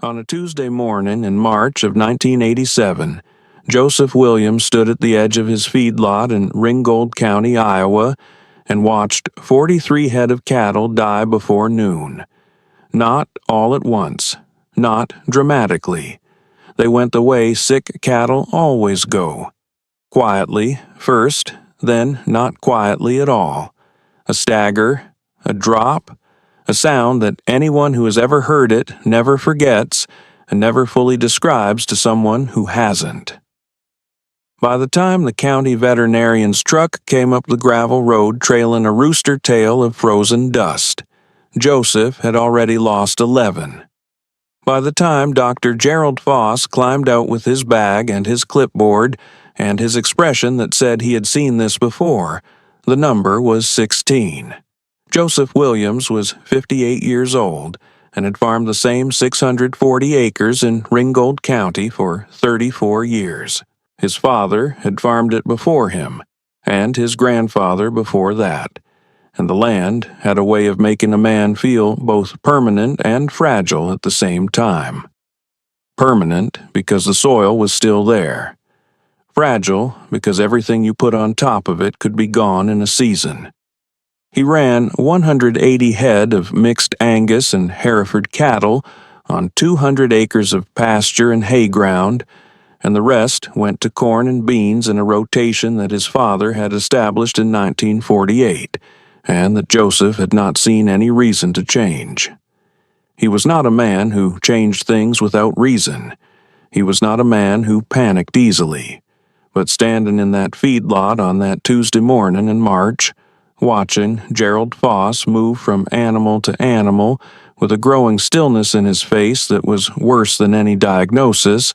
On a Tuesday morning in March of 1987, Joseph Williams stood at the edge of his feedlot in Ringgold County, Iowa, and watched 43 head of cattle die before noon. Not all at once, not dramatically. They went the way sick cattle always go. Quietly, first, then not quietly at all. A stagger, a drop, a sound that anyone who has ever heard it never forgets and never fully describes to someone who hasn't. By the time the county veterinarian's truck came up the gravel road trailing a rooster tail of frozen dust, Joseph had already lost 11. By the time Dr. Gerald Foss climbed out with his bag and his clipboard and his expression that said he had seen this before, the number was 16. Joseph Williams was 58 years old and had farmed the same 640 acres in Ringgold County for 34 years. His father had farmed it before him, and his grandfather before that, and the land had a way of making a man feel both permanent and fragile at the same time. Permanent because the soil was still there. Fragile because everything you put on top of it could be gone in a season. He ran 180 head of mixed Angus and Hereford cattle on 200 acres of pasture and hay ground, and the rest went to corn and beans in a rotation that his father had established in 1948, and that Joseph had not seen any reason to change. He was not a man who changed things without reason. He was not a man who panicked easily. But standing in that feedlot on that Tuesday morning in March, watching Gerald Foss move from animal to animal with a growing stillness in his face that was worse than any diagnosis,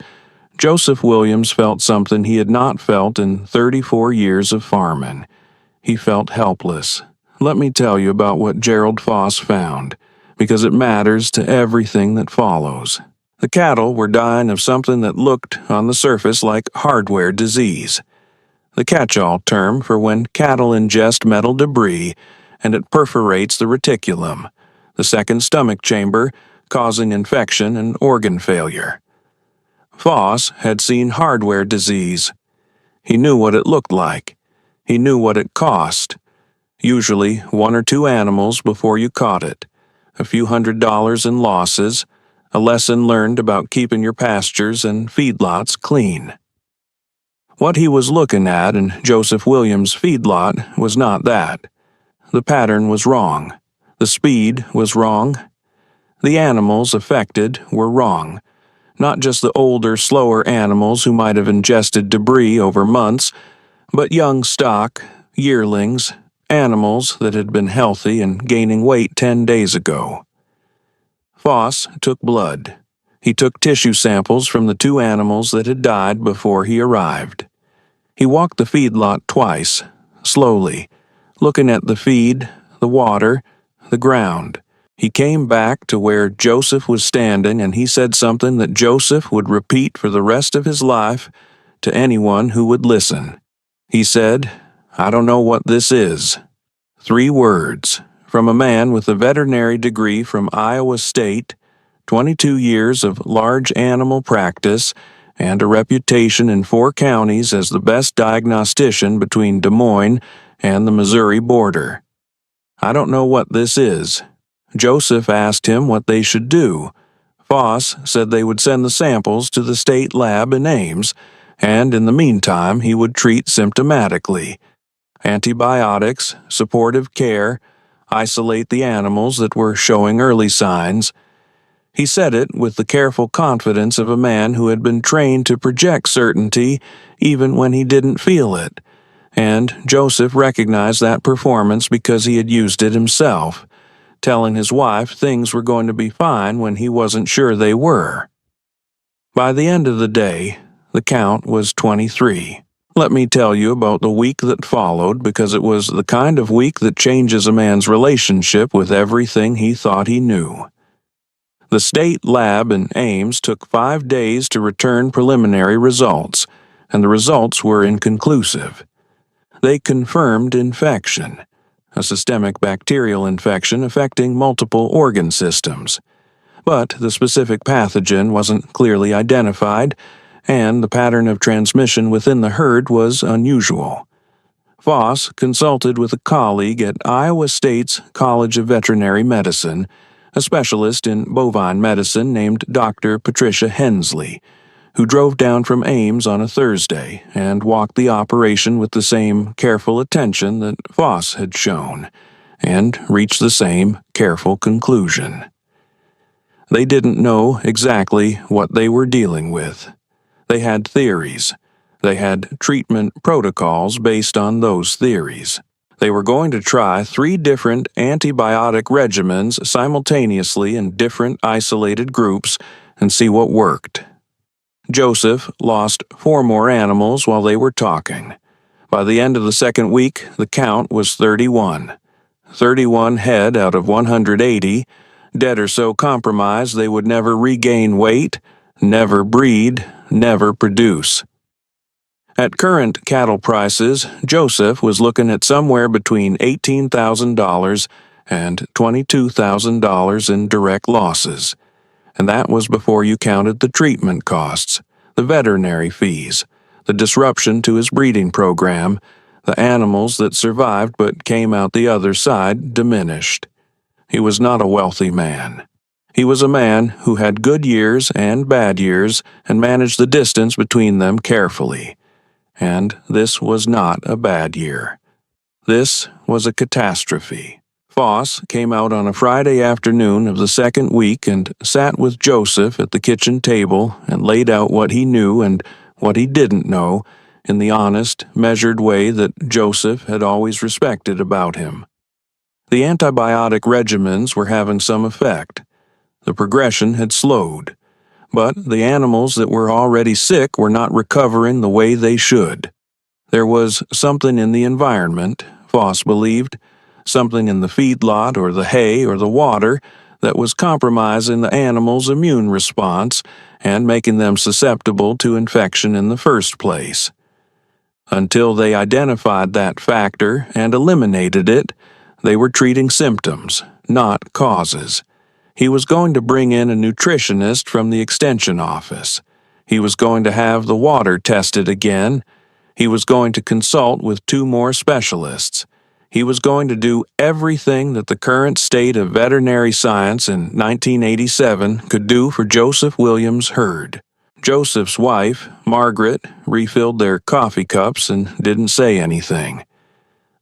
Joseph Williams felt something he had not felt in 34 years of farming. He felt helpless. Let me tell you about what Gerald Foss found, because it matters to everything that follows. The cattle were dying of something that looked, on the surface, like hardware disease, the catch-all term for when cattle ingest metal debris and it perforates the reticulum, the second stomach chamber, causing infection and organ failure. Foss had seen hardware disease. He knew what it looked like. He knew what it cost. Usually 1 or 2 animals before you caught it, a few $100s in losses, a lesson learned about keeping your pastures and feedlots clean. What he was looking at in Joseph Williams' feedlot was not that. The pattern was wrong. The speed was wrong. The animals affected were wrong. Not just the older, slower animals who might have ingested debris over months, but young stock, yearlings, animals that had been healthy and gaining weight 10 days ago. Foss took blood. He took tissue samples from the 2 animals that had died before he arrived. He walked the feedlot twice, slowly, looking at the feed, the water, the ground. He came back to where Joseph was standing, and he said something that Joseph would repeat for the rest of his life to anyone who would listen. He said, "I don't know what this is." 3 words, from a man with a veterinary degree from Iowa State, 22 years of large animal practice, and a reputation in 4 counties as the best diagnostician between Des Moines and the Missouri border. "I don't know what this is." Joseph asked him what they should do. Foss said they would send the samples to the state lab in Ames, and in the meantime he would treat symptomatically. Antibiotics, supportive care, isolate the animals that were showing early signs. He said it with the careful confidence of a man who had been trained to project certainty even when he didn't feel it, and Joseph recognized that performance because he had used it himself, telling his wife things were going to be fine when he wasn't sure they were. By the end of the day, the count was 23. Let me tell you about the week that followed, because it was the kind of week that changes a man's relationship with everything he thought he knew. The state lab in Ames took 5 days to return preliminary results, and the results were inconclusive. They confirmed infection, a systemic bacterial infection affecting multiple organ systems. but the specific pathogen wasn't clearly identified, and the pattern of transmission within the herd was unusual. Voss consulted with a colleague at Iowa State's College of Veterinary Medicine, a specialist in bovine medicine named Dr. Patricia Hensley, who drove down from Ames on a Thursday and walked the operation with the same careful attention that Voss had shown, and reached the same careful conclusion. They didn't know exactly what they were dealing with. They had theories. They had treatment protocols based on those theories. They were going to try 3 different antibiotic regimens simultaneously in different isolated groups and see what worked. Joseph lost 4 more animals while they were talking. By the end of the second week, the count was 31. 31 head out of 180, dead or so compromised they would never regain weight, never breed, never produce. At current cattle prices, Joseph was looking at somewhere between $18,000 and $22,000 in direct losses, and that was before you counted the treatment costs, the veterinary fees, the disruption to his breeding program, the animals that survived but came out the other side diminished. He was not a wealthy man. He was a man who had good years and bad years and managed the distance between them carefully. And this was not a bad year. This was a catastrophe. Voss came out on a Friday afternoon of the second week and sat with Joseph at the kitchen table and laid out what he knew and what he didn't know in the honest, measured way that Joseph had always respected about him. The antibiotic regimens were having some effect. The progression had slowed. But the animals that were already sick were not recovering the way they should. There was something in the environment, Voss believed, something in the feedlot or the hay or the water that was compromising the animals' immune response and making them susceptible to infection in the first place. Until they identified that factor and eliminated it, they were treating symptoms, not causes. He was going to bring in a nutritionist from the extension office. He was going to have the water tested again. He was going to consult with 2 more specialists. He was going to do everything that the current state of veterinary science in 1987 could do for Joseph Williams' herd. Joseph's wife, Margaret, refilled their coffee cups and didn't say anything.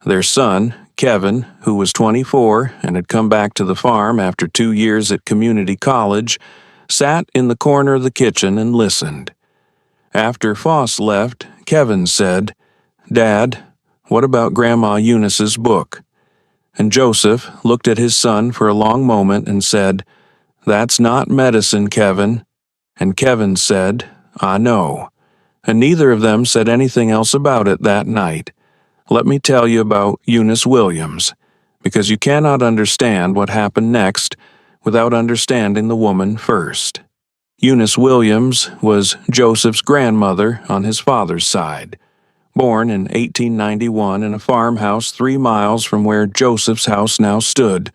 Their son, Kevin, who was 24 and had come back to the farm after 2 years at community college, sat in the corner of the kitchen and listened. After Voss left, Kevin said, "Dad, what about Grandma Eunice's book?" And Joseph looked at his son for a long moment and said, "That's not medicine, Kevin." And Kevin said, "I know." And neither of them said anything else about it that night. Let me tell you about Eunice Williams, because you cannot understand what happened next without understanding the woman first. Eunice Williams was Joseph's grandmother on his father's side, born in 1891 in a farmhouse 3 miles from where Joseph's house now stood,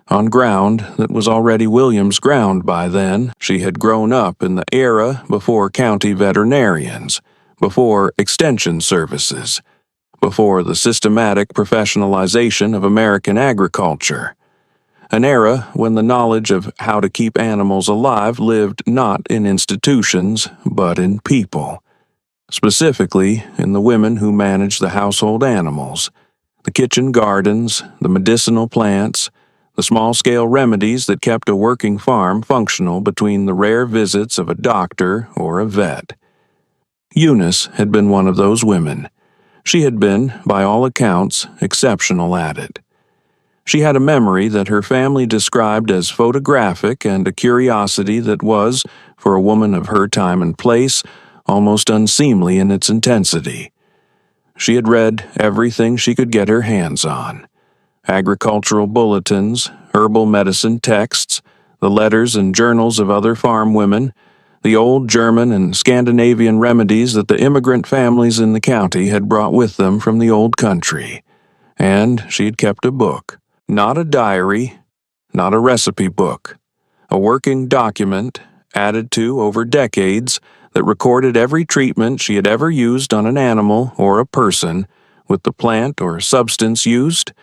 on ground that was already Williams' ground by then. She had grown up in the era before county veterinarians, before extension services, before the systematic professionalization of American agriculture. An era when the knowledge of how to keep animals alive lived not in institutions, but in people. Specifically, in the women who managed the household animals, the kitchen gardens, the medicinal plants, the small-scale remedies that kept a working farm functional between the rare visits of a doctor or a vet. Eunice had been one of those women. She had been, by all accounts, exceptional at it. She had a memory that her family described as photographic and a curiosity that was, for a woman of her time and place, almost unseemly in its intensity. She had read everything she could get her hands on: agricultural bulletins, herbal medicine texts, the letters and journals of other farm women, the old German and Scandinavian remedies that the immigrant families in the county had brought with them from the old country. And she had kept a book. Not a diary, not a recipe book, a working document added to over decades that recorded every treatment she had ever used on an animal or a person, with the plant or substance used,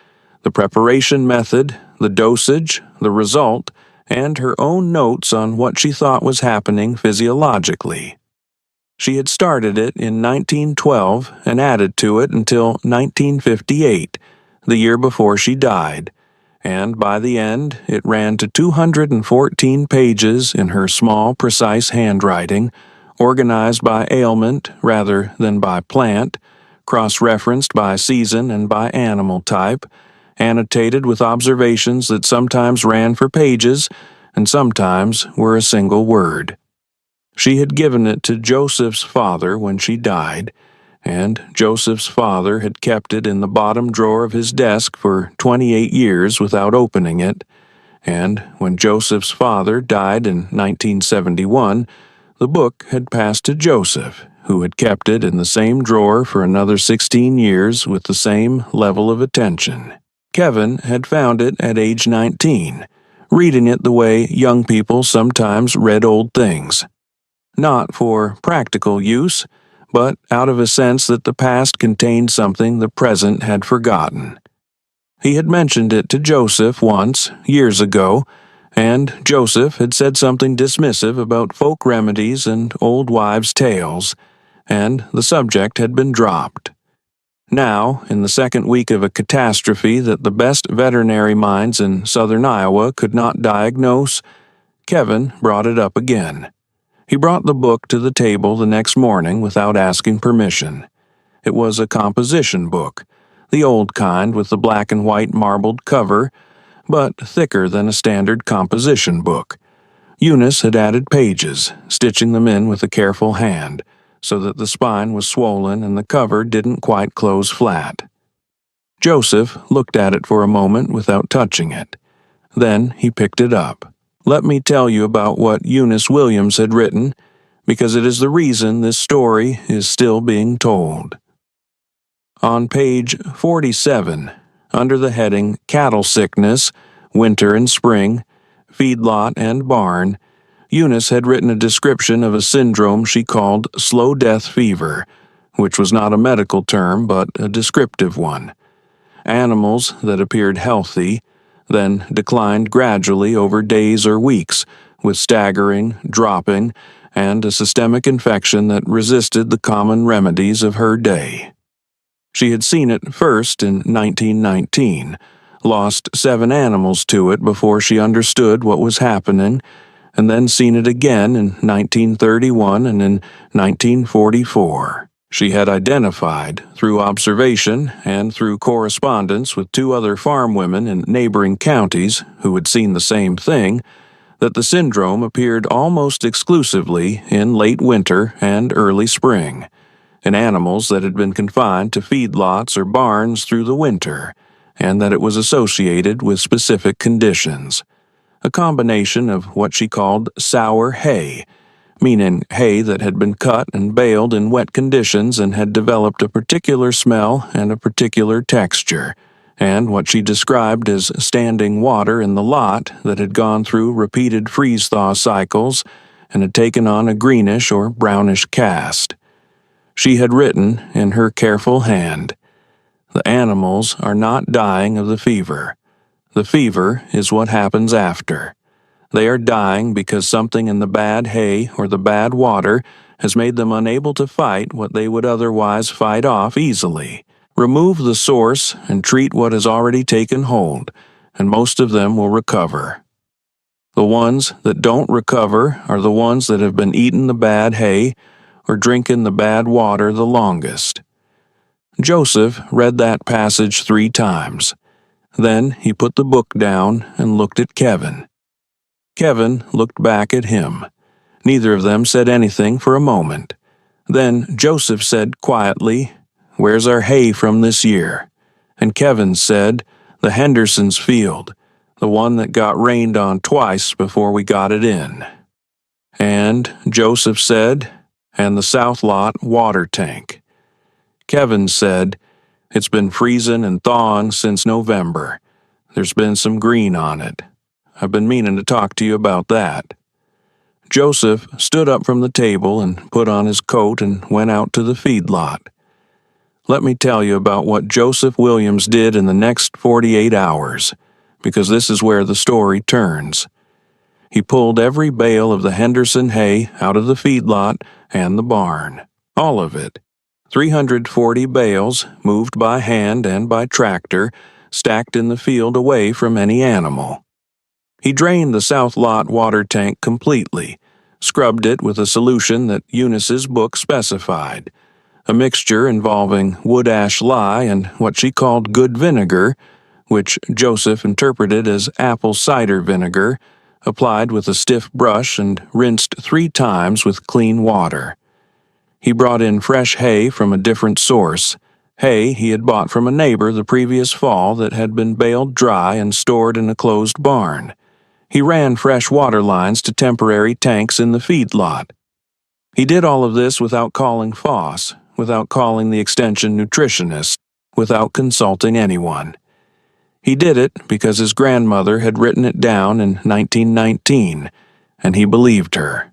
the preparation method, the dosage, the result, and her own notes on what she thought was happening physiologically. She had started it in 1912 and added to it until 1958, the year before she died, and by the end it ran to 214 pages in her small, precise handwriting, organized by ailment rather than by plant, cross-referenced by season and by animal type, annotated with observations that sometimes ran for pages and sometimes were a single word. She had given it to Joseph's father when she died, and Joseph's father had kept it in the bottom drawer of his desk for 28 years without opening it, and when Joseph's father died in 1971, the book had passed to Joseph, who had kept it in the same drawer for another 16 years with the same level of attention. Kevin had found it at age 19, reading it the way young people sometimes read old things. Not for practical use, but out of a sense that the past contained something the present had forgotten. He had mentioned it to Joseph once, years ago, and Joseph had said something dismissive about folk remedies and old wives' tales, and the subject had been dropped. Now, in the second week of a catastrophe that the best veterinary minds in southern Iowa could not diagnose, Kevin brought it up again. He brought the book to the table the next morning without asking permission. It was a composition book, the old kind with the black and white marbled cover, but thicker than a standard composition book. Eunice had added pages, stitching them in with a careful hand, so that the spine was swollen and the cover didn't quite close flat. Joseph looked at it for a moment without touching it. Then he picked it up. Let me tell you about what Eunice Williams had written, because it is the reason this story is still being told. On page 47, under the heading Cattle Sickness, Winter and Spring, Feedlot and Barn, Eunice had written a description of a syndrome she called slow death fever, which was not a medical term but a descriptive one. Animals that appeared healthy, then declined gradually over days or weeks, with staggering, dropping, and a systemic infection that resisted the common remedies of her day. She had seen it first in 1919, lost 7 animals to it before she understood what was happening, and then seen it again in 1931 and in 1944. She had identified, through observation and through correspondence with 2 other farm women in neighboring counties who had seen the same thing, that the syndrome appeared almost exclusively in late winter and early spring, in animals that had been confined to feedlots or barns through the winter, and that it was associated with specific conditions. A combination of what she called sour hay, meaning hay that had been cut and baled in wet conditions and had developed a particular smell and a particular texture, and what she described as standing water in the lot that had gone through repeated freeze-thaw cycles and had taken on a greenish or brownish cast. She had written in her careful hand, "The animals are not dying of the fever. The fever is what happens after. They are dying because something in the bad hay or the bad water has made them unable to fight what they would otherwise fight off easily. Remove the source and treat what has already taken hold, and most of them will recover. The ones that don't recover are the ones that have been eating the bad hay or drinking the bad water the longest." Joseph read that passage 3 times. Then he put the book down and looked at Kevin. Kevin looked back at him. Neither of them said anything for a moment. Then Joseph said quietly, "Where's our hay from this year?" And Kevin said, "The Henderson's field, the one that got rained on twice before we got it in." And Joseph said, "And the south lot water tank." Kevin said, "It's been freezing and thawing since November. There's been some green on it. I've been meaning to talk to you about that." Joseph stood up from the table and put on his coat and went out to the feedlot. Let me tell you about what Joseph Williams did in the next 48 hours, because this is where the story turns. He pulled every bale of the Henderson hay out of the feedlot and the barn. All of it. 340 bales, moved by hand and by tractor, stacked in the field away from any animal. He drained the south lot water tank completely, scrubbed it with a solution that Eunice's book specified, a mixture involving wood ash lye and what she called good vinegar, which Joseph interpreted as apple cider vinegar, applied with a stiff brush and rinsed 3 times with clean water. He brought in fresh hay from a different source, hay he had bought from a neighbor the previous fall that had been baled dry and stored in a closed barn. He ran fresh water lines to temporary tanks in the feedlot. He did all of this without calling Foss, without calling the extension nutritionist, without consulting anyone. He did it because his grandmother had written it down in 1919, and he believed her.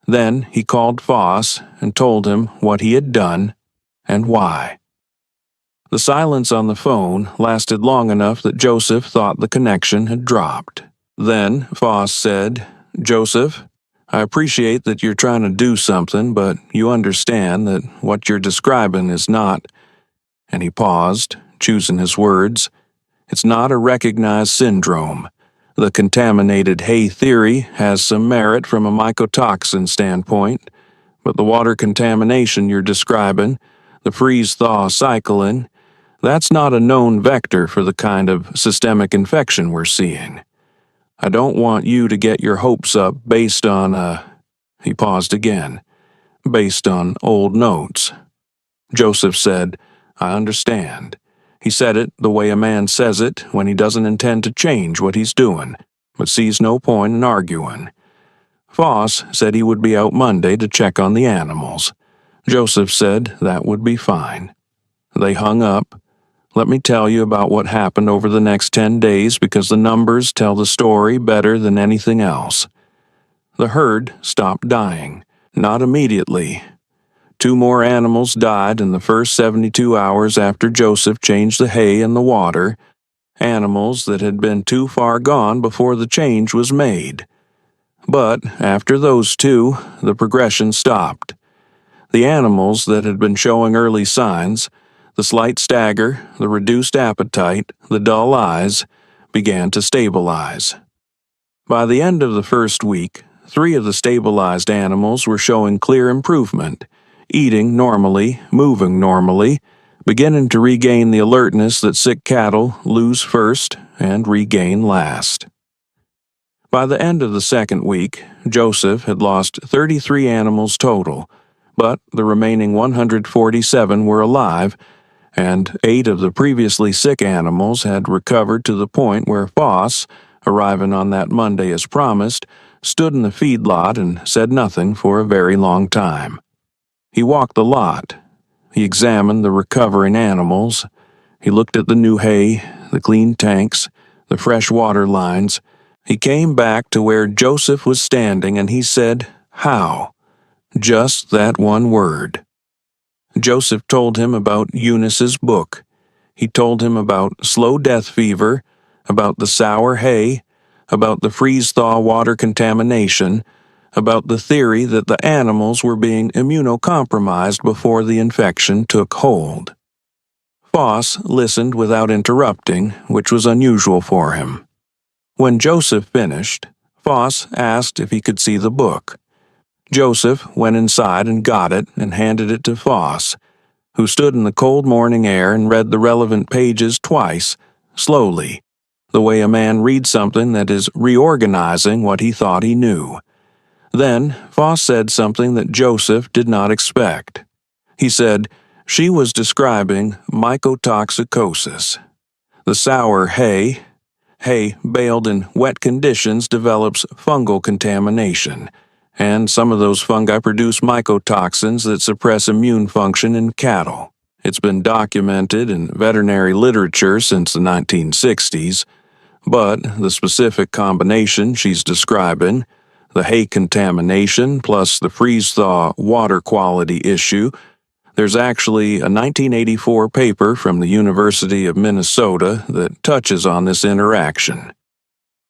Then he called Foss and told him what he had done and why. The silence on the phone lasted long enough that Joseph thought the connection had dropped. Then Foss said, "Joseph, I appreciate that you're trying to do something, but you understand that what you're describing is not," and he paused, choosing his words, "it's not a recognized syndrome. The contaminated hay theory has some merit from a mycotoxin standpoint, but the water contamination you're describing, the freeze-thaw cycling, that's not a known vector for the kind of systemic infection we're seeing. I don't want you to get your hopes up based on, he paused again, based on old notes." Joseph said, "I understand." He said it the way a man says it when he doesn't intend to change what he's doing, but sees no point in arguing. Foss said he would be out Monday to check on the animals. Joseph said that would be fine. They hung up. Let me tell you about what happened over the next 10 days because the numbers tell the story better than anything else. The herd stopped dying. Not immediately. 2 more animals died in the first 72 hours after Joseph changed the hay and the water, animals that had been too far gone before the change was made. But after those 2, the progression stopped. The animals that had been showing early signs, the slight stagger, the reduced appetite, the dull eyes, began to stabilize. By the end of the first week, 3 of the stabilized animals were showing clear improvement, eating normally, moving normally, beginning to regain the alertness that sick cattle lose first and regain last. By the end of the second week, Joseph had lost 33 animals total, but the remaining 147 were alive, and 8 of the previously sick animals had recovered to the point where Foss, arriving on that Monday as promised, stood in the feedlot and said nothing for a very long time. He walked the lot. He examined the recovering animals. He looked at the new hay, the clean tanks, the fresh water lines. He came back to where Joseph was standing and he said, "How?" Just that one word. Joseph told him about Eunice's book. He told him about slow death fever, about the sour hay, about the freeze-thaw water contamination, about the theory that the animals were being immunocompromised before the infection took hold. Foss listened without interrupting, which was unusual for him. When Joseph finished, Foss asked if he could see the book. Joseph went inside and got it and handed it to Foss, who stood in the cold morning air and read the relevant pages twice, slowly, the way a man reads something that is reorganizing what he thought he knew. Then Foss said something that Joseph did not expect. He said she was describing mycotoxicosis. The sour hay baled in wet conditions develops fungal contamination, and some of those fungi produce mycotoxins that suppress immune function in cattle. It's been documented in veterinary literature since the 1960s. But the specific combination she's describing, the hay contamination plus the freeze-thaw water quality issue, there's actually a 1984 paper from the University of Minnesota that touches on this interaction.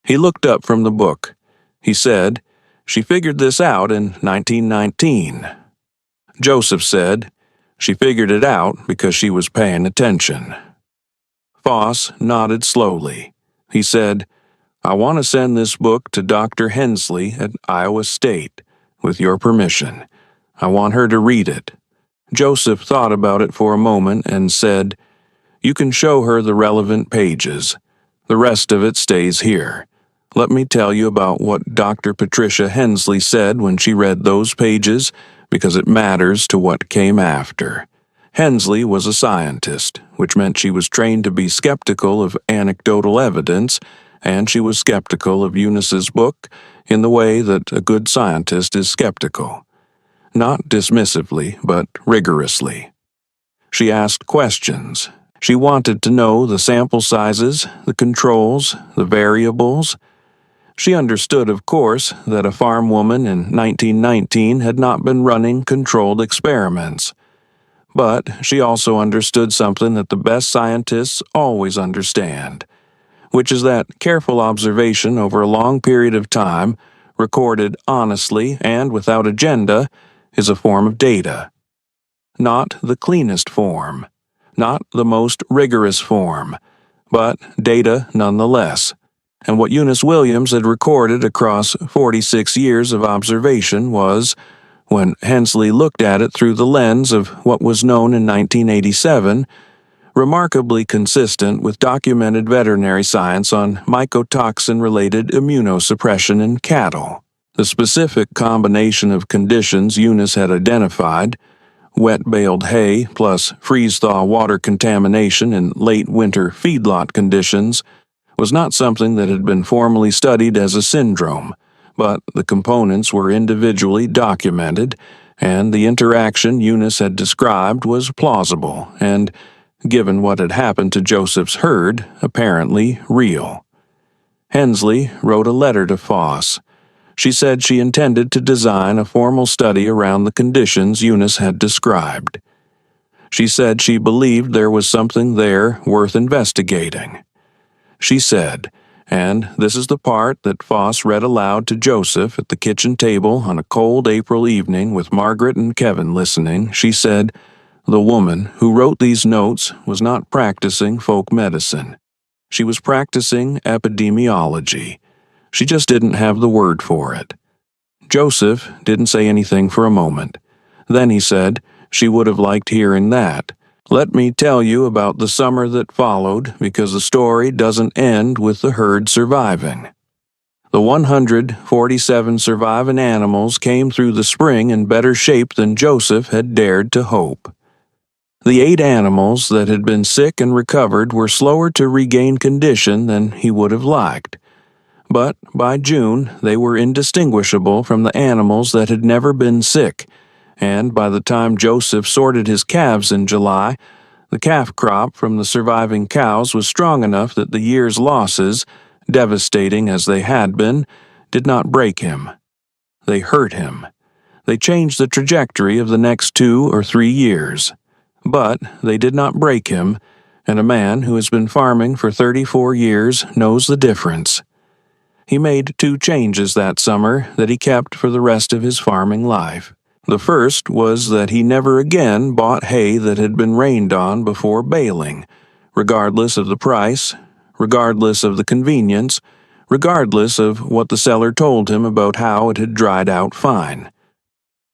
He looked up from the book. He said, "She figured this out in 1919. Joseph said, "She figured it out because she was paying attention." Foss nodded slowly. He said, "I want to send this book to Dr. Hensley at Iowa State, with your permission. I want her to read it." Joseph thought about it for a moment and said, "You can show her the relevant pages. The rest of it stays here. Let me tell you about what Dr. Patricia Hensley said when she read those pages, because it matters to what came after." Hensley was a scientist, which meant she was trained to be skeptical of anecdotal evidence, and she was skeptical of Eunice's book in the way that a good scientist is skeptical. Not dismissively, but rigorously. She asked questions. She wanted to know the sample sizes, the controls, the variables. She understood, of course, that a farm woman in 1919 had not been running controlled experiments. But she also understood something that the best scientists always understand, which is that careful observation over a long period of time, recorded honestly and without agenda, is a form of data. Not the cleanest form, not the most rigorous form, but data nonetheless. And what Eunice Williams had recorded across 46 years of observation was, when Hensley looked at it through the lens of what was known in 1987, remarkably consistent with documented veterinary science on mycotoxin-related immunosuppression in cattle. The specific combination of conditions Eunice had identified, wet-baled hay plus freeze-thaw water contamination in late winter feedlot conditions, was not something that had been formally studied as a syndrome, but the components were individually documented, and the interaction Eunice had described was plausible and, given what had happened to Joseph's herd, apparently real. Hensley wrote a letter to Foss. She said she intended to design a formal study around the conditions Eunice had described. She said she believed there was something there worth investigating. She said, and this is the part that Foss read aloud to Joseph at the kitchen table on a cold April evening with Margaret and Kevin listening, she said, "The woman who wrote these notes was not practicing folk medicine. She was practicing epidemiology. She just didn't have the word for it." Joseph didn't say anything for a moment. Then he said, "She would have liked hearing that. Let me tell you about the summer that followed, because the story doesn't end with the herd surviving." The 147 surviving animals came through the spring in better shape than Joseph had dared to hope. The 8 animals that had been sick and recovered were slower to regain condition than he would have liked. But by June, they were indistinguishable from the animals that had never been sick, and by the time Joseph sorted his calves in July, the calf crop from the surviving cows was strong enough that the year's losses, devastating as they had been, did not break him. They hurt him. They changed the trajectory of the next 2 or 3 years. But they did not break him, and a man who has been farming for 34 years knows the difference. He made 2 changes that summer that he kept for the rest of his farming life. The first was that he never again bought hay that had been rained on before baling, regardless of the price, regardless of the convenience, regardless of what the seller told him about how it had dried out fine.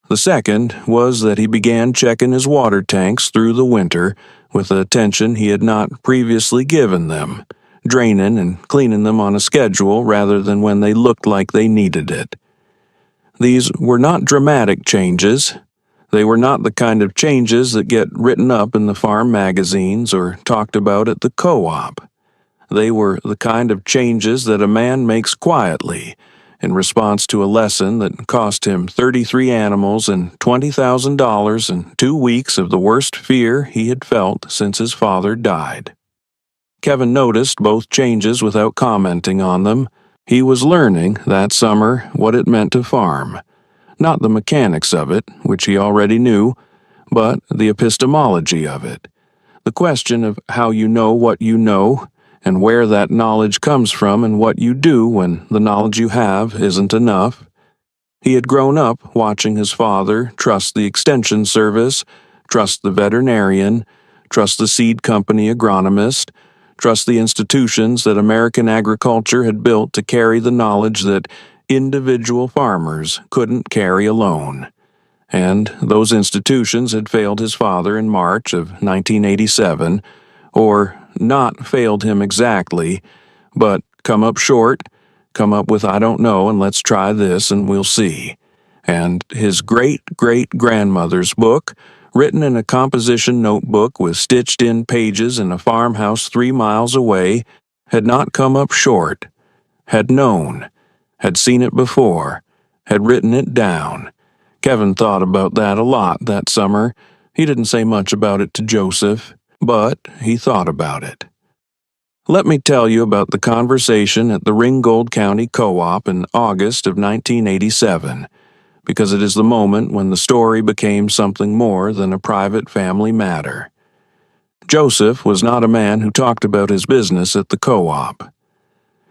The second was that he began checking his water tanks through the winter with attention he had not previously given them, draining and cleaning them on a schedule rather than when they looked like they needed it. These were not dramatic changes. They were not the kind of changes that get written up in the farm magazines or talked about at the co-op. They were the kind of changes that a man makes quietly, in response to a lesson that cost him 33 animals and $20,000 and 2 weeks of the worst fear he had felt since his father died. Kevin noticed both changes without commenting on them. He was learning, that summer, what it meant to farm. Not the mechanics of it, which he already knew, but the epistemology of it. The question of how you know what you know, and where that knowledge comes from and what you do when the knowledge you have isn't enough. He had grown up watching his father trust the extension service, trust the veterinarian, trust the seed company agronomist, trust the institutions that American agriculture had built to carry the knowledge that individual farmers couldn't carry alone. And those institutions had failed his father in March of 1987, or not failed him exactly, but come up short, come up with I don't know and let's try this and we'll see. And his great-great-grandmother's book, written in a composition notebook with stitched-in pages in a farmhouse 3 miles away, had not come up short, had known, had seen it before, had written it down. Kevin thought about that a lot that summer. He didn't say much about it to Joseph, but he thought about it. Let me tell you about the conversation at the Ringgold County Co-op in August of 1987, because it is the moment when the story became something more than a private family matter. Joseph was not a man who talked about his business at the co-op.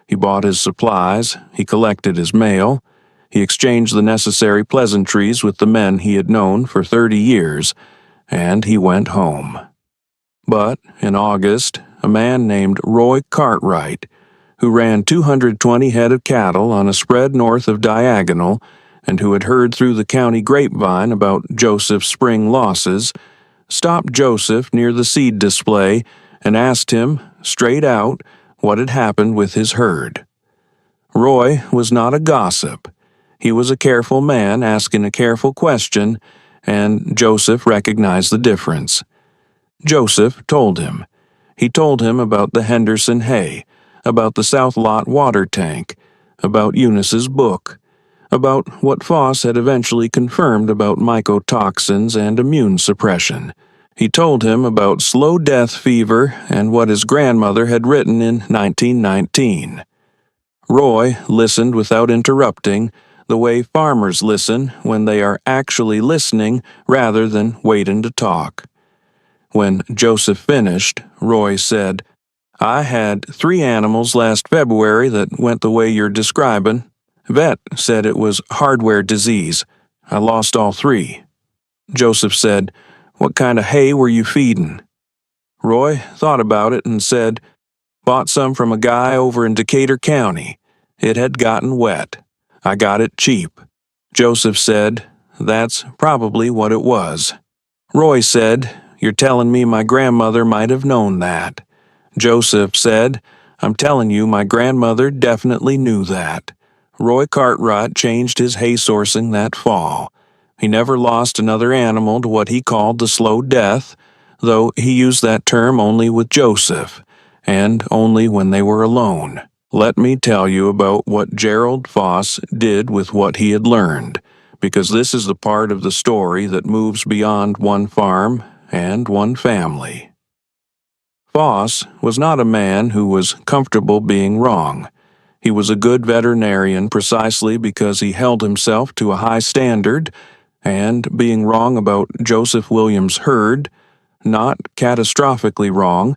He bought his supplies, he collected his mail, he exchanged the necessary pleasantries with the men he had known for 30 years, and he went home. But in August, a man named Roy Cartwright, who ran 220 head of cattle on a spread north of Diagonal, and who had heard through the county grapevine about Joseph's spring losses, stopped Joseph near the seed display and asked him, straight out, what had happened with his herd. Roy was not a gossip. He was a careful man asking a careful question, and Joseph recognized the difference. Joseph told him. He told him about the Henderson hay, about the South Lot water tank, about Eunice's book, about what Foss had eventually confirmed about mycotoxins and immune suppression. He told him about slow death fever and what his grandmother had written in 1919. Roy listened without interrupting, the way farmers listen when they are actually listening rather than waiting to talk. When Joseph finished, Roy said, I had 3 animals last February that went the way you're describing. Vet said it was hardware disease. I lost all 3. Joseph said, What kind of hay were you feeding? Roy thought about it and said, Bought some from a guy over in Decatur County. It had gotten wet. I got it cheap. Joseph said, That's probably what it was. Roy said, You're telling me my grandmother might have known that. Joseph said, I'm telling you my grandmother definitely knew that. Roy Cartwright changed his hay sourcing that fall. He never lost another animal to what he called the slow death, though he used that term only with Joseph, and only when they were alone. Let me tell you about what Gerald Foss did with what he had learned, because this is the part of the story that moves beyond one farm and one family. Foss was not a man who was comfortable being wrong. He was a good veterinarian precisely because he held himself to a high standard, and being wrong about Joseph Williams' herd, not catastrophically wrong,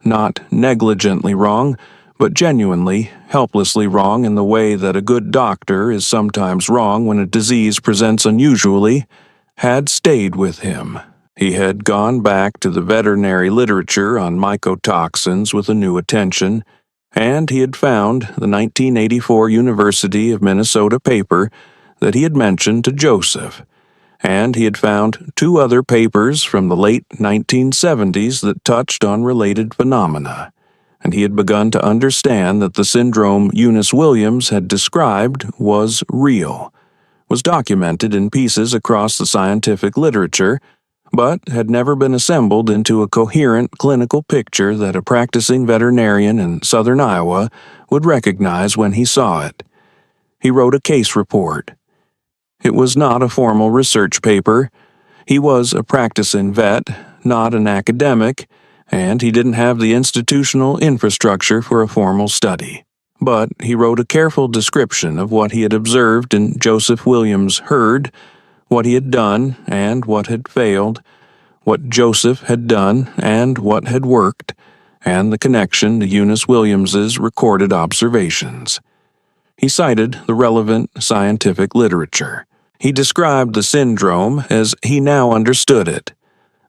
not negligently wrong, but genuinely, helplessly wrong in the way that a good doctor is sometimes wrong when a disease presents unusually, had stayed with him. He had gone back to the veterinary literature on mycotoxins with a new attention, and he had found the 1984 University of Minnesota paper that he had mentioned to Joseph, and he had found 2 other papers from the late 1970s that touched on related phenomena, and he had begun to understand that the syndrome Eunice Williams had described was real, was documented in pieces across the scientific literature, but had never been assembled into a coherent clinical picture that a practicing veterinarian in southern Iowa would recognize when he saw it. He wrote a case report. It was not a formal research paper. He was a practicing vet, not an academic, and he didn't have the institutional infrastructure for a formal study. But he wrote a careful description of what he had observed in Joseph Williams' herd, what he had done and what had failed, what Joseph had done and what had worked, and the connection to Eunice Williams's recorded observations. He cited the relevant scientific literature. He described the syndrome as he now understood it: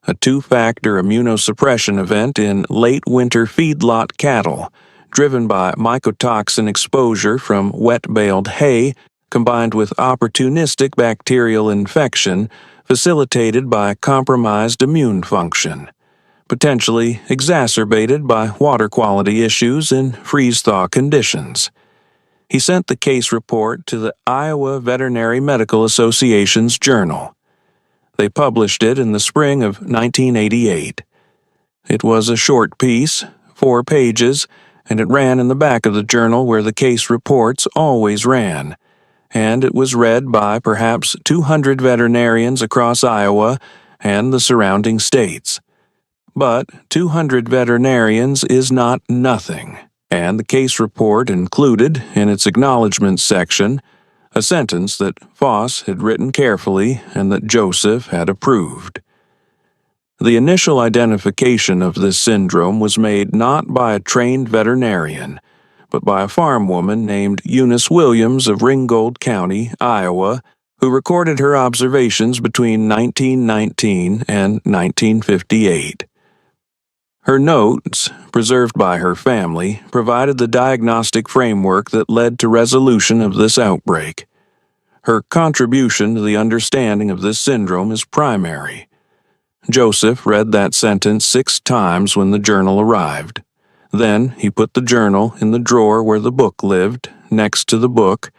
a two-factor immunosuppression event in late winter feedlot cattle, driven by mycotoxin exposure from wet-baled hay, combined with opportunistic bacterial infection facilitated by compromised immune function, potentially exacerbated by water quality issues in freeze-thaw conditions. He sent the case report to the Iowa Veterinary Medical Association's journal. They published it in the spring of 1988. It was a short piece, 4 pages, and it ran in the back of the journal where the case reports always ran, and it was read by perhaps 200 veterinarians across Iowa and the surrounding states. But 200 veterinarians is not nothing, and the case report included, in its acknowledgments section, a sentence that Foss had written carefully and that Joseph had approved. The initial identification of this syndrome was made not by a trained veterinarian, but by a farm woman named Eunice Williams of Ringgold County, Iowa, who recorded her observations between 1919 and 1958. Her notes, preserved by her family, provided the diagnostic framework that led to resolution of this outbreak. Her contribution to the understanding of this syndrome is primary. Joseph read that sentence 6 times when the journal arrived. Then he put the journal in the drawer where the book lived, next to the book,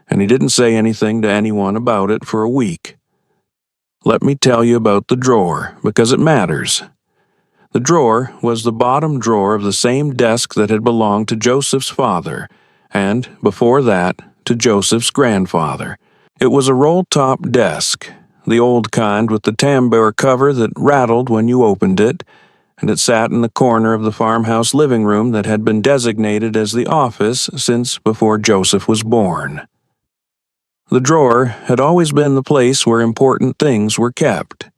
and he didn't say anything to anyone about it for a week. Let me tell you about the drawer, because it matters. The drawer was the bottom drawer of the same desk that had belonged to Joseph's father, and, before that, to Joseph's grandfather. It was a roll-top desk, the old kind with the tambour cover that rattled when you opened it, and it sat in the corner of the farmhouse living room that had been designated as the office since before Joseph was born. The drawer had always been the place where important things were kept: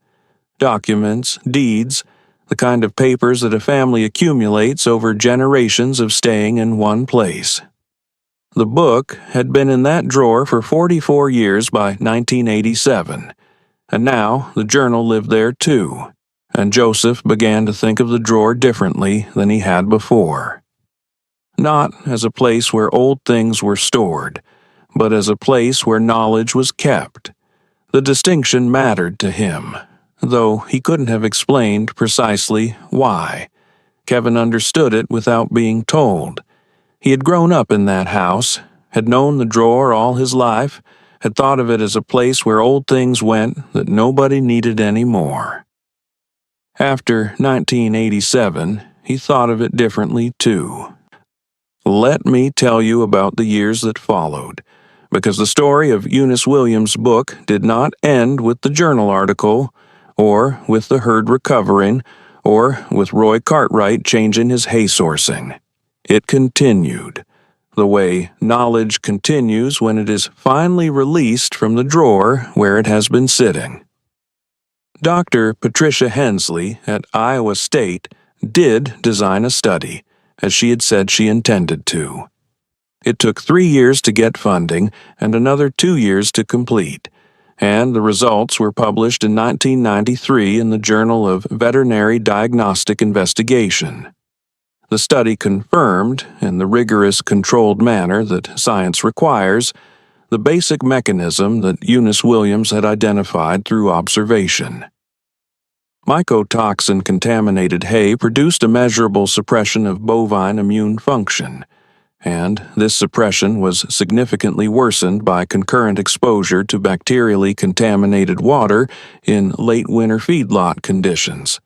documents, deeds, the kind of papers that a family accumulates over generations of staying in one place. The book had been in that drawer for 44 years by 1987, and now the journal lived there too, and Joseph began to think of the drawer differently than he had before. Not as a place where old things were stored, but as a place where knowledge was kept. The distinction mattered to him, though he couldn't have explained precisely why. Kevin understood it without being told. He had grown up in that house, had known the drawer all his life, had thought of it as a place where old things went that nobody needed anymore. After 1987, he thought of it differently too. Let me tell you about the years that followed, because the story of Eunice Williams' book did not end with the journal article, or with the herd recovering, or with Roy Cartwright changing his hay sourcing. It continued, the way knowledge continues when it is finally released from the drawer where it has been sitting. Dr. Patricia Hensley at Iowa State did design a study, as she had said she intended to. It took 3 years to get funding and another 2 years to complete, and the results were published in 1993 in the Journal of Veterinary Diagnostic Investigation. The study confirmed, in the rigorous, controlled manner that science requires, the basic mechanism that Eunice Williams had identified through observation. Mycotoxin-contaminated hay produced a measurable suppression of bovine immune function, and this suppression was significantly worsened by concurrent exposure to bacterially contaminated water in late winter feedlot conditions.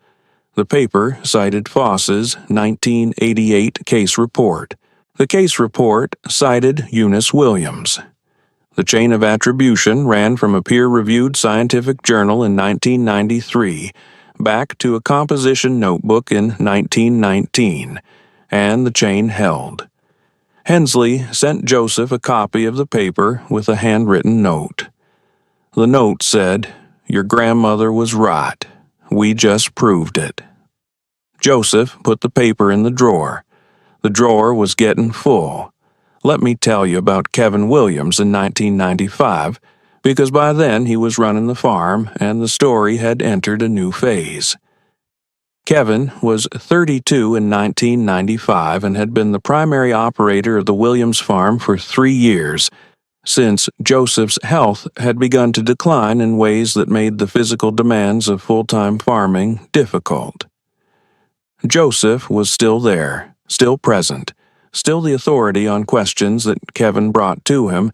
The paper cited Foss's 1988 case report. The case report cited Eunice Williams. The chain of attribution ran from a peer-reviewed scientific journal in 1993, back to a composition notebook in 1919, and the chain held. Hensley sent Joseph a copy of the paper with a handwritten note. The note said, "Your grandmother was right. We just proved it." Joseph put the paper in the drawer. The drawer was getting full. Let me tell you about Kevin Williams in 1995, because by then he was running the farm and the story had entered a new phase. Kevin was 32 in 1995 and had been the primary operator of the Williams farm for 3 years, since Joseph's health had begun to decline in ways that made the physical demands of full-time farming difficult. Joseph was still there, still present, still the authority on questions that Kevin brought to him,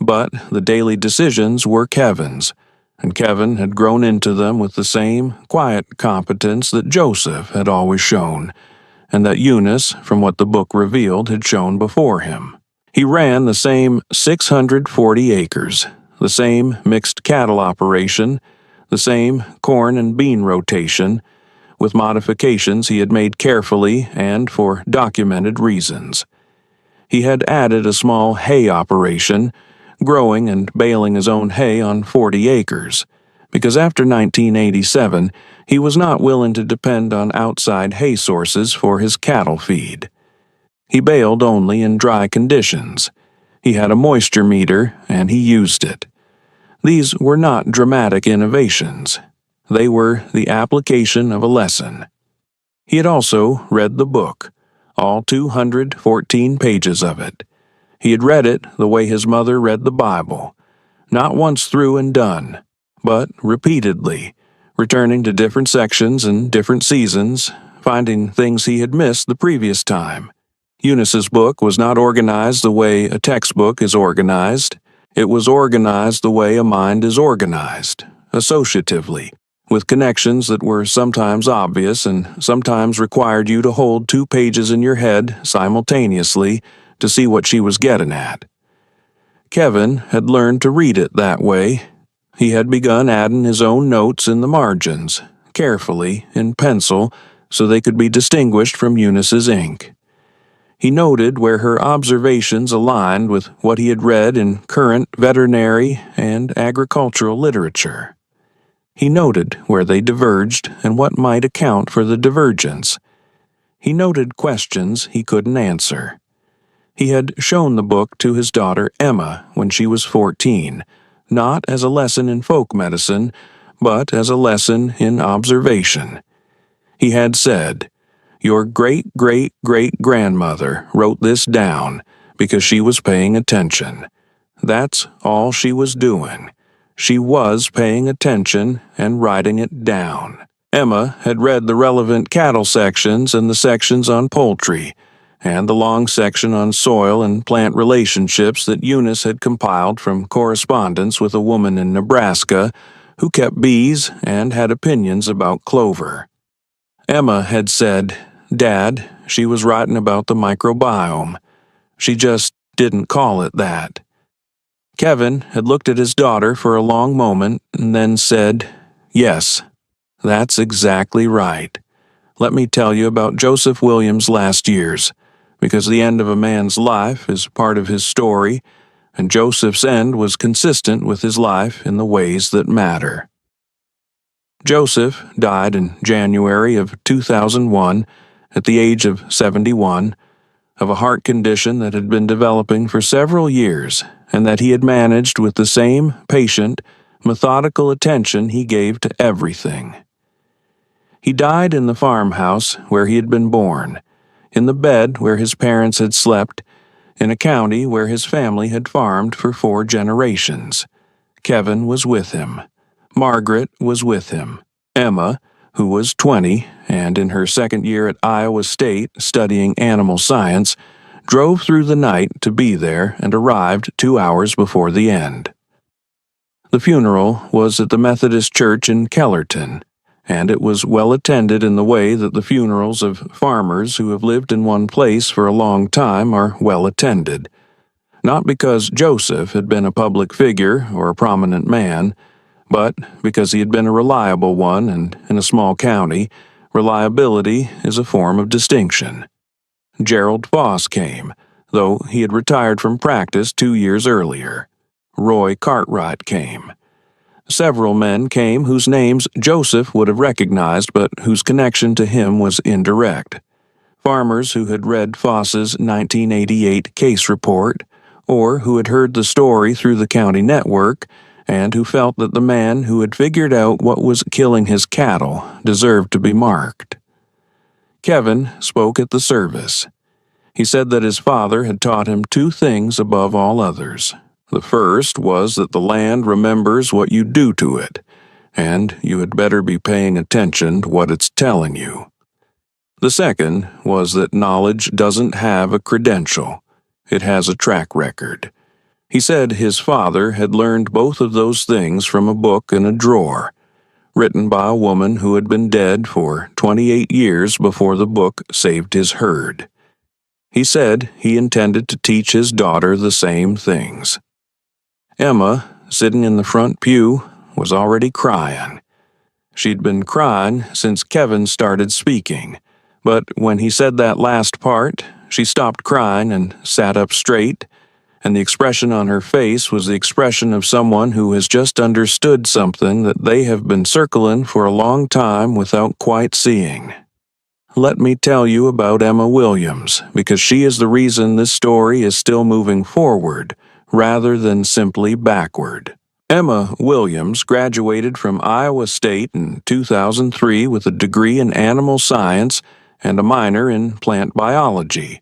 but the daily decisions were Kevin's, and Kevin had grown into them with the same quiet competence that Joseph had always shown, and that Eunice, from what the book revealed, had shown before him. He ran the same 640 acres, the same mixed cattle operation, the same corn and bean rotation, with modifications he had made carefully and for documented reasons. He had added a small hay operation, growing and baling his own hay on 40 acres, because after 1987 he was not willing to depend on outside hay sources for his cattle feed. He baled only in dry conditions. He had a moisture meter, and he used it. These were not dramatic innovations. They were the application of a lesson. He had also read the book, all 214 pages of it. He had read it the way his mother read the Bible, not once through and done, but repeatedly, returning to different sections and different seasons, finding things he had missed the previous time. Eunice's book was not organized the way a textbook is organized. It was organized the way a mind is organized, associatively, with connections that were sometimes obvious and sometimes required you to hold 2 pages in your head simultaneously to see what she was getting at. Kevin had learned to read it that way. He had begun adding his own notes in the margins, carefully, in pencil, so they could be distinguished from Eunice's ink. He noted where her observations aligned with what he had read in current veterinary and agricultural literature. He noted where they diverged and what might account for the divergence. He noted questions he couldn't answer. He had shown the book to his daughter Emma when she was 14, not as a lesson in folk medicine, but as a lesson in observation. He had said, "Your great-great-great-grandmother wrote this down because she was paying attention. That's all she was doing. She was paying attention and writing it down." Emma had read the relevant cattle sections and the sections on poultry, and the long section on soil and plant relationships that Eunice had compiled from correspondence with a woman in Nebraska who kept bees and had opinions about clover. Emma had said, "Dad, she was writing about the microbiome. She just didn't call it that." Kevin had looked at his daughter for a long moment and then said, "Yes, that's exactly right. Let me tell you about Joseph Williams' last years, because the end of a man's life is part of his story, and Joseph's end was consistent with his life in the ways that matter." Joseph died in January of 2001 at the age of 71 of a heart condition that had been developing for several years and that he had managed with the same patient, methodical attention he gave to everything. He died in the farmhouse where he had been born, in the bed where his parents had slept, in a county where his family had farmed for 4 generations. Kevin was with him. Margaret was with him. Emma, who was 20 and in her second year at Iowa State studying animal science, drove through the night to be there and arrived 2 hours before the end. The funeral was at the Methodist Church in Kellerton, and it was well attended in the way that the funerals of farmers who have lived in one place for a long time are well attended. Not because Joseph had been a public figure or a prominent man, But because he had been a reliable one and in a small county, reliability is a form of distinction. Gerald Voss came, though he had retired from practice 2 years earlier. Roy Cartwright came. Several men came whose names Joseph would have recognized, but whose connection to him was indirect. Farmers who had read Voss's 1988 case report, or who had heard the story through the county network, and who felt that the man who had figured out what was killing his cattle deserved to be marked. Kevin spoke at the service. He said that his father had taught him two things above all others. The first was that the land remembers what you do to it, and you had better be paying attention to what it's telling you. The second was that knowledge doesn't have a credential. It has a track record. He said his father had learned both of those things from a book in a drawer, written by a woman who had been dead for 28 years before the book saved his herd. He said he intended to teach his daughter the same things. Emma, sitting in the front pew, was already crying. She'd been crying since Kevin started speaking, but when he said that last part, she stopped crying and sat up straight, and the expression on her face was the expression of someone who has just understood something that they have been circling for a long time without quite seeing. Let me tell you about Emma Williams, because she is the reason this story is still moving forward, rather than simply backward. Emma Williams graduated from Iowa State in 2003 with a degree in animal science and a minor in plant biology,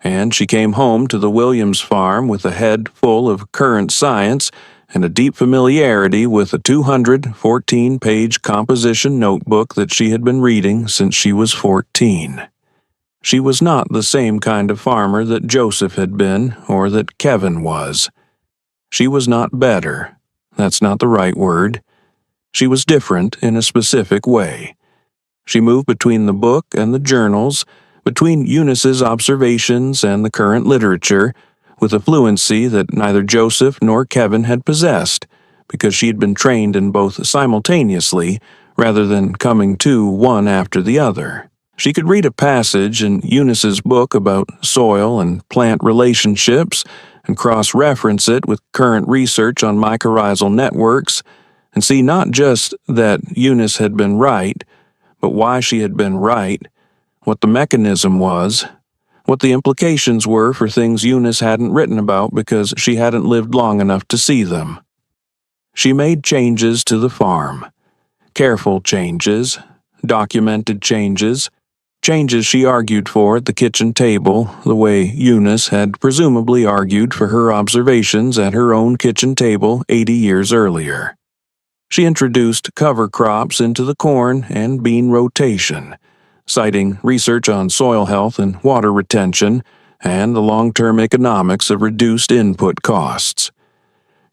and she came home to the Williams farm with a head full of current science and a deep familiarity with a 214-page composition notebook that she had been reading since she was 14. She was not the same kind of farmer that Joseph had been or that Kevin was. She was not better. That's not the right word. She was different in a specific way. She moved between the book and the journals, between Eunice's observations and the current literature, with a fluency that neither Joseph nor Kevin had possessed, because she had been trained in both simultaneously, rather than coming to one after the other. She could read a passage in Eunice's book about soil and plant relationships, and cross-reference it with current research on mycorrhizal networks, and see not just that Eunice had been right, but why she had been right, what the mechanism was, what the implications were for things Eunice hadn't written about because she hadn't lived long enough to see them. She made changes to the farm. Careful changes, documented changes, changes she argued for at the kitchen table, the way Eunice had presumably argued for her observations at her own kitchen table 80 years earlier. She introduced cover crops into the corn and bean rotation, citing research on soil health and water retention and the long-term economics of reduced input costs.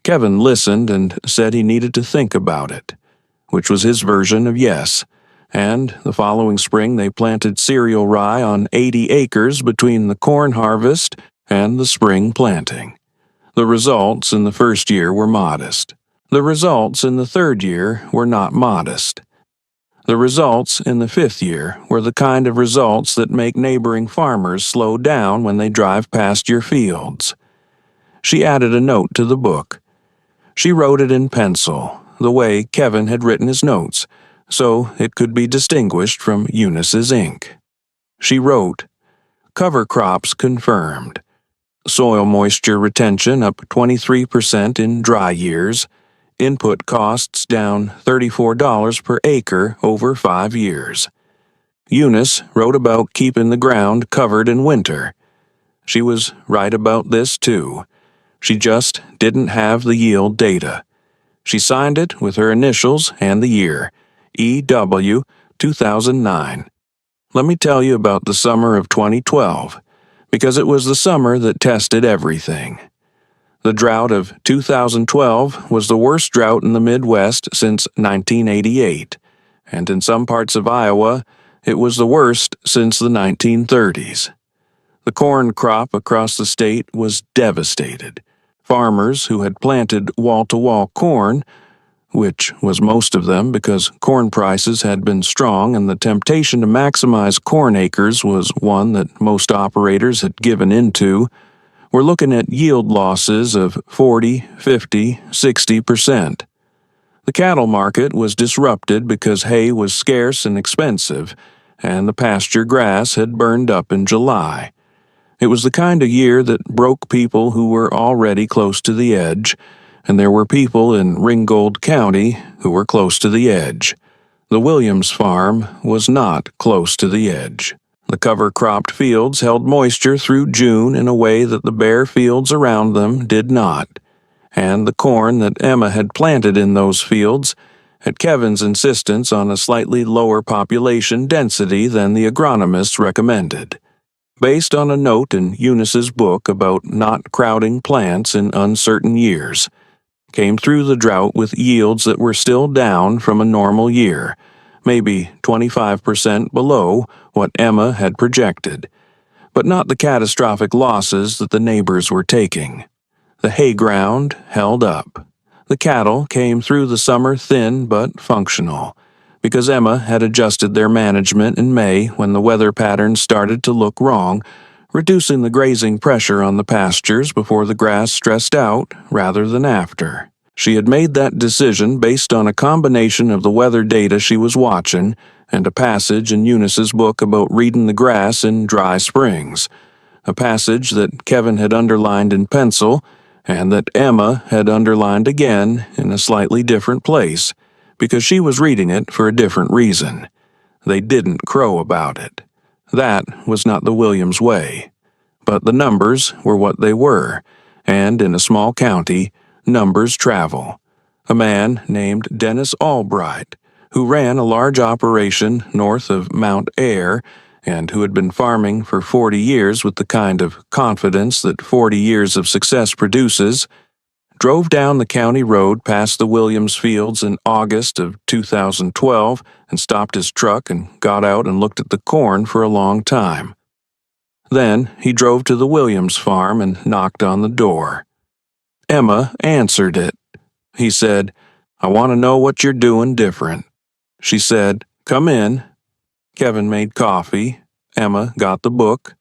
Kevin listened and said he needed to think about it, which was his version of yes, and the following spring they planted cereal rye on 80 acres between the corn harvest and the spring planting. The results in the first year were modest. The results in the third year were not modest. The results in the fifth year were the kind of results that make neighboring farmers slow down when they drive past your fields. She added a note to the book. She wrote it in pencil, the way Kevin had written his notes, so it could be distinguished from Eunice's ink. She wrote, "Cover crops confirmed. Soil moisture retention up 23% in dry years. Input costs down $34 per acre over 5 years. Eunice wrote about keeping the ground covered in winter. She was right about this too. She just didn't have the yield data. She signed it with her initials and the year, EW 2009. Let me tell you about the summer of 2012, because it was the summer that tested everything. The drought of 2012 was the worst drought in the Midwest since 1988, and in some parts of Iowa, it was the worst since the 1930s. The corn crop across the state was devastated. Farmers who had planted wall-to-wall corn which was most of them because corn prices had been strong and the temptation to maximize corn acres was one that most operators had given into, were looking at yield losses of 40, 50, 60%. The cattle market was disrupted because hay was scarce and expensive, and the pasture grass had burned up in July. It was the kind of year that broke people who were already close to the edge, and there were people in Ringgold County who were close to the edge. The Williams farm was not close to the edge. The cover-cropped fields held moisture through June in a way that the bare fields around them did not, and the corn that Emma had planted in those fields, at Kevin's insistence on a slightly lower population density than the agronomists recommended, based on a note in Eunice's book about not crowding plants in uncertain years, came through the drought with yields that were still down from a normal year, maybe 25% below what Emma had projected, but not the catastrophic losses that the neighbors were taking. The hay ground held up. The cattle came through the summer thin but functional, because Emma had adjusted their management in May when the weather patterns started to look wrong, reducing the grazing pressure on the pastures before the grass stressed out rather than after. She had made that decision based on a combination of the weather data she was watching and a passage in Eunice's book about reading the grass in dry springs, a passage that Kevin had underlined in pencil and that Emma had underlined again in a slightly different place, because she was reading it for a different reason. They didn't crow about it. That was not the Williams way. But the numbers were what they were, and in a small county, numbers travel. A man named Dennis Albright, who ran a large operation north of Mount Ayr, and who had been farming for 40 years with the kind of confidence that 40 years of success produces, drove down the county road past the Williams fields in August of 2012 and stopped his truck and got out and looked at the corn for a long time. Then he drove to the Williams farm and knocked on the door. Emma answered it. He said, "I want to know what you're doing different." She said, "Come in." Kevin made coffee. Emma got the book.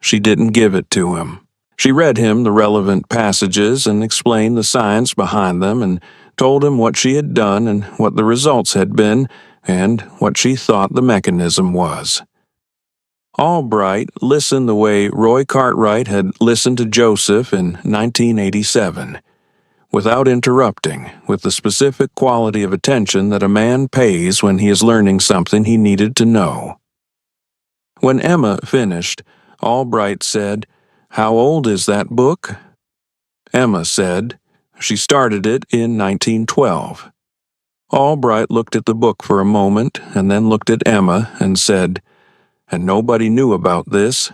She didn't give it to him. She read him the relevant passages and explained the science behind them and told him what she had done and what the results had been and what she thought the mechanism was. Albright listened the way Roy Cartwright had listened to Joseph in 1987, without interrupting, with the specific quality of attention that a man pays when he is learning something he needed to know. When Emma finished, Albright said, "How old is that book?" Emma said, "She started it in 1912. Albright looked at the book for a moment and then looked at Emma and said, "And nobody knew about this?"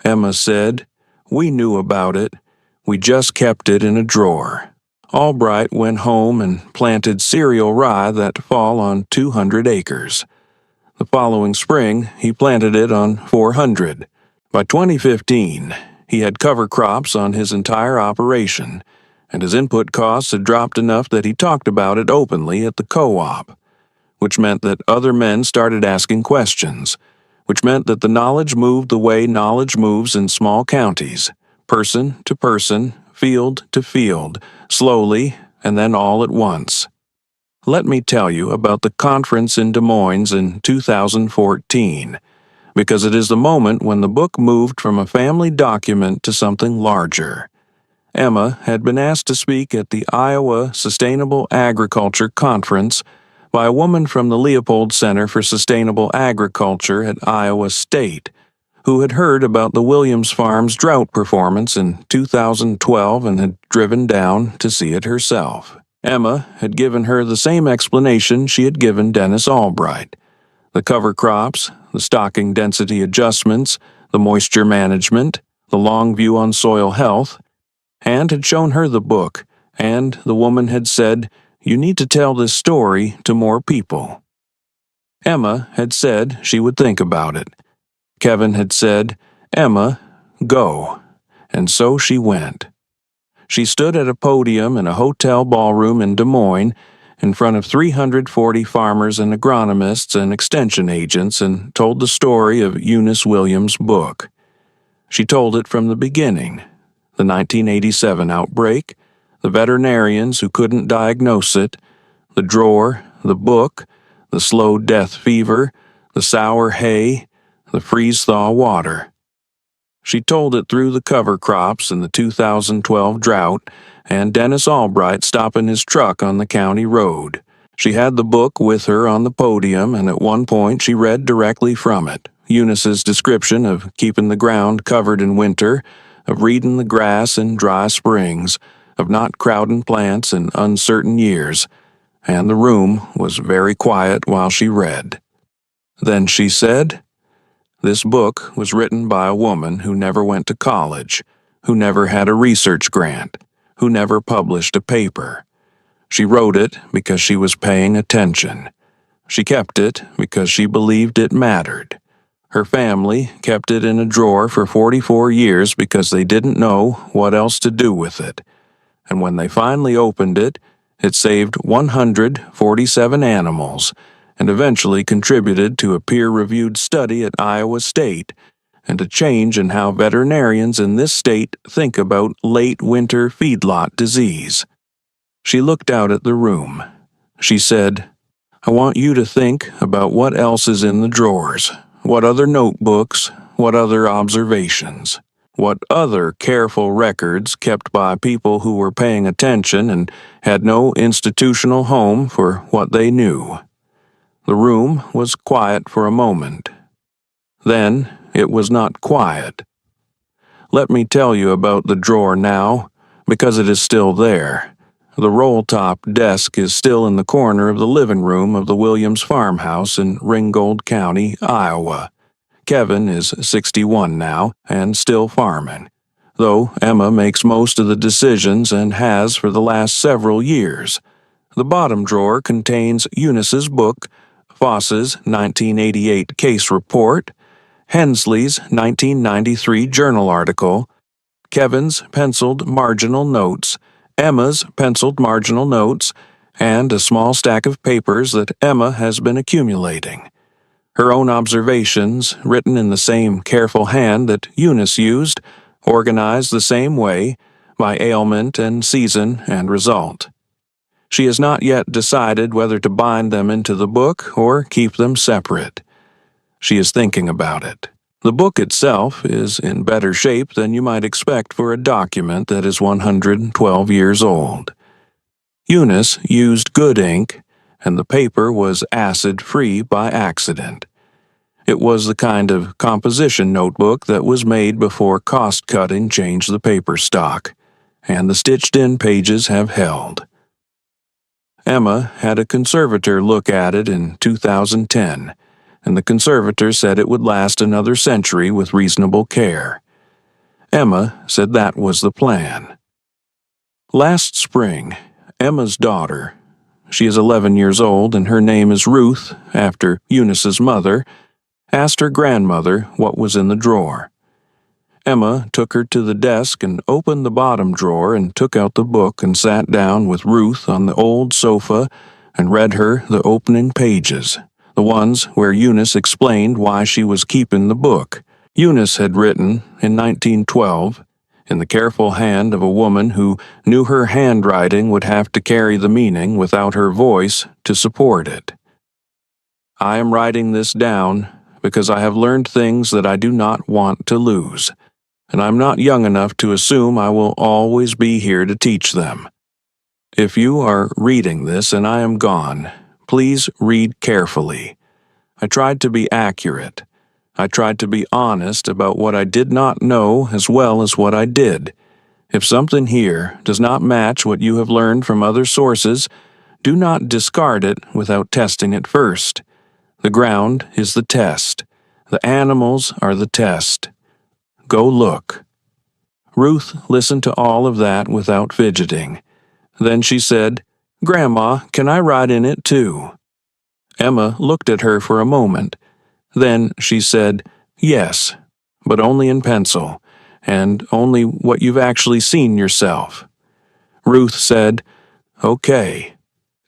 Emma said, "We knew about it. We just kept it in a drawer." Albright went home and planted cereal rye that fall on 200 acres. The following spring, he planted it on 400. By 2015, he had cover crops on his entire operation, and his input costs had dropped enough that he talked about it openly at the co-op, which meant that other men started asking questions, which meant that the knowledge moved the way knowledge moves in small counties, person to person, field to field, slowly, and then all at once. Let me tell you about the conference in Des Moines in 2014, because it is the moment when the book moved from a family document to something larger. Emma had been asked to speak at the Iowa Sustainable Agriculture Conference by a woman from the Leopold Center for Sustainable Agriculture at Iowa State, who had heard about the Williams Farm's drought performance in 2012 and had driven down to see it herself. Emma had given her the same explanation she had given Dennis Albright: the cover crops, the stocking density adjustments, the moisture management, the long view on soil health, and had shown her the book, and the woman had said, "You need to tell this story to more people." Emma had said she would think about it. Kevin had said, "Emma, go." And so she went. She stood at a podium in a hotel ballroom in Des Moines, in front of 340 farmers and agronomists and extension agents and told the story of Eunice Williams' book. She told it from the beginning, the 1987 outbreak, the veterinarians who couldn't diagnose it, the drawer, the book, the slow death fever, the sour hay, the freeze-thaw water. She told it through the cover crops in the 2012 drought and Dennis Albright stopping his truck on the county road. She had the book with her on the podium, and at one point she read directly from it, Eunice's description of keeping the ground covered in winter, of reading the grass in dry springs, of not crowding plants in uncertain years, and the room was very quiet while she read. Then she said, "This book was written by a woman who never went to college, who never had a research grant, who never published a paper. She wrote it because she was paying attention. She kept it because she believed it mattered. Her family kept it in a drawer for 44 years because they didn't know what else to do with it. And when they finally opened it, it saved 147 animals and eventually contributed to a peer-reviewed study at Iowa State and a change in how veterinarians in this state think about late winter feedlot disease." She looked out at the room. She said, "I want you to think about what else is in the drawers, what other notebooks, what other observations, what other careful records kept by people who were paying attention and had no institutional home for what they knew." The room was quiet for a moment. Then it was not quiet. Let me tell you about the drawer now, because it is still there. The roll-top desk is still in the corner of the living room of the Williams Farmhouse in Ringgold County, Iowa. Kevin is 61 now and still farming, though Emma makes most of the decisions and has for the last several years. The bottom drawer contains Eunice's book, Foss's 1988 case report, Hensley's 1993 journal article, Kevin's penciled marginal notes, Emma's penciled marginal notes, and a small stack of papers that Emma has been accumulating. Her own observations, written in the same careful hand that Eunice used, organized the same way, by ailment and season and result. She has not yet decided whether to bind them into the book or keep them separate. She is thinking about it. The book itself is in better shape than you might expect for a document that is 112 years old. Eunice used good ink, and the paper was acid-free by accident. It was the kind of composition notebook that was made before cost-cutting changed the paper stock, and the stitched-in pages have held. Emma had a conservator look at it in 2010, and the conservator said it would last another century with reasonable care. Emma said that was the plan. Last spring, Emma's daughter, she is 11 years old and her name is Ruth, after Eunice's mother, asked her grandmother what was in the drawer. Emma took her to the desk and opened the bottom drawer and took out the book and sat down with Ruth on the old sofa and read her the opening pages, the ones where Eunice explained why she was keeping the book. Eunice had written, in 1912, in the careful hand of a woman who knew her handwriting would have to carry the meaning without her voice to support it. "I am writing this down because I have learned things that I do not want to lose, and I'm not young enough to assume I will always be here to teach them. If you are reading this and I am gone, please read carefully. I tried to be accurate. I tried to be honest about what I did not know as well as what I did. If something here does not match what you have learned from other sources, do not discard it without testing it first. The ground is the test. The animals are the test. Go look." Ruth listened to all of that without fidgeting. Then she said, "Grandma, can I write in it too?" Emma looked at her for a moment. Then she said, "Yes, but only in pencil, and only what you've actually seen yourself." Ruth said, "Okay."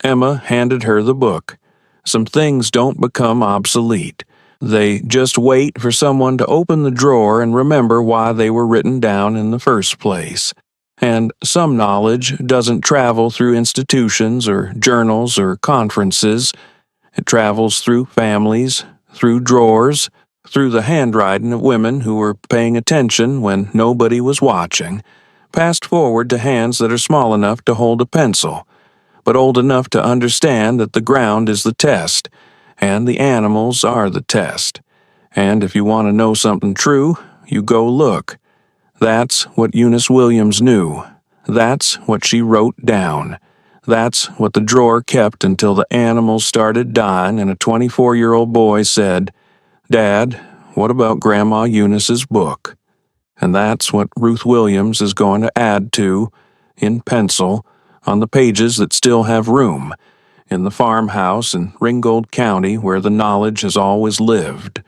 Emma handed her the book. Some things don't become obsolete. They just wait for someone to open the drawer and remember why they were written down in the first place. And some knowledge doesn't travel through institutions or journals or conferences. It travels through families, through drawers, through the handwriting of women who were paying attention when nobody was watching, passed forward to hands that are small enough to hold a pencil, but old enough to understand that the ground is the test, and the animals are the test. And if you want to know something true, you go look. That's what Eunice Williams knew. That's what she wrote down. That's what the drawer kept until the animals started dying and a 24-year-old boy said, "Dad, what about Grandma Eunice's book?" And that's what Ruth Williams is going to add to, in pencil, on the pages that still have room, in the farmhouse in Ringgold County where the knowledge has always lived.